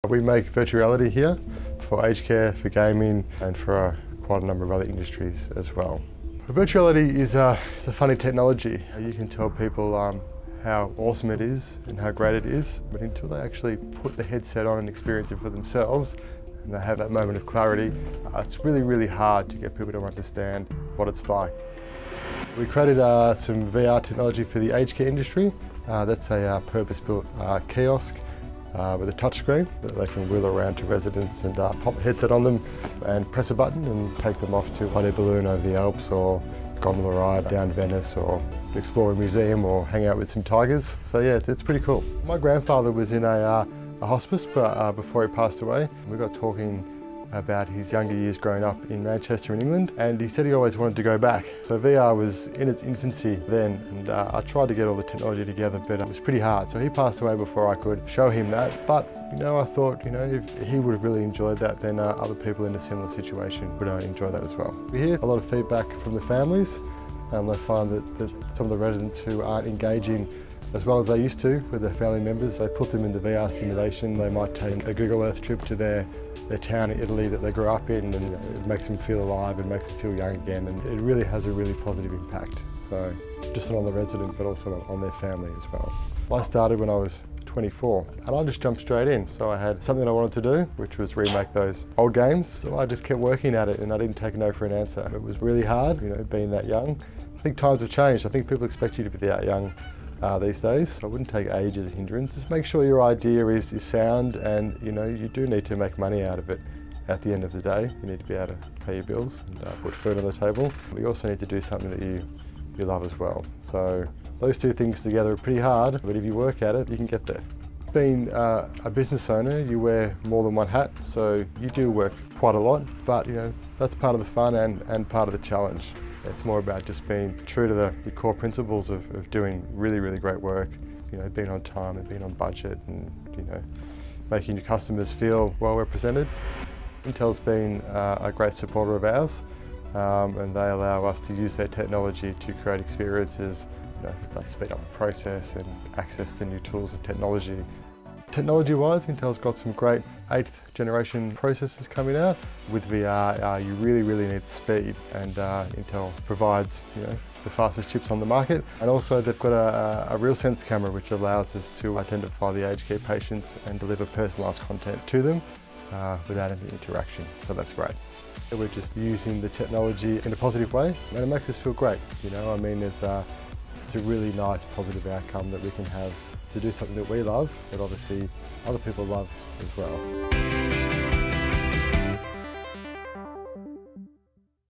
We make virtual reality here for aged care, for gaming and for quite a number of other industries as well. Virtual reality is a funny technology. You can tell people how awesome it is and how great it is, but until they actually put the headset on and experience it for themselves and they have that moment of clarity, it's really hard to get people to understand what it's like. We created some VR technology for the aged care industry. That's a purpose-built kiosk with a touchscreen that they can wheel around to residents and pop the headset on them and press a button and take them off to a hot air balloon over the Alps or gondola ride down Venice or explore a museum or hang out with some tigers. So yeah, it's pretty cool. My grandfather was in a hospice before he passed away. We got talking about his younger years growing up in Manchester in England, and he said he always wanted to go back. So VR was in its infancy then, and I tried to get all the technology together, but it was pretty hard. So he passed away before I could show him that. But I thought, if he would have really enjoyed that, then other people in a similar situation would enjoy that as well. We hear a lot of feedback from the families. They find that some of the residents who aren't engaging as well as they used to with their family members, they put them in the VR simulation. They might take a Google Earth trip to their town in Italy that they grew up in, and it makes them feel alive and makes them feel young again, and it really has a really positive impact. So just not on the resident but also on their family as well. I started when I was 24 and I just jumped straight in. So I had something I wanted to do, which was remake those old games. So I just kept working at it and I didn't take no for an answer. It was really hard, being that young. I think times have changed. I think people expect you to be that young these days. I wouldn't take age as a hindrance. Just make sure your idea is sound, and you do need to make money out of it. At the end of the day, you need to be able to pay your bills and put food on the table. But you also need to do something that you love as well. So those two things together are pretty hard, but if you work at it, you can get there. Being a business owner, you wear more than one hat, so you do work quite a lot, but that's part of the fun and part of the challenge. It's more about just being true to the core principles of doing really great work, being on time and being on budget, and making your customers feel well represented. Intel's been a great supporter of ours, and they allow us to use their technology to create experiences. They speed up the process and access to new tools and technology. Technology-wise, Intel's got some great 8th generation processors coming out. With VR, you really need speed, and Intel provides the fastest chips on the market. And also they've got a RealSense camera which allows us to identify the aged care patients and deliver personalised content to them without any interaction, so that's great. We're just using the technology in a positive way, and it makes us feel great. It's a really nice positive outcome that we can have to do something that we love, that obviously other people love as well.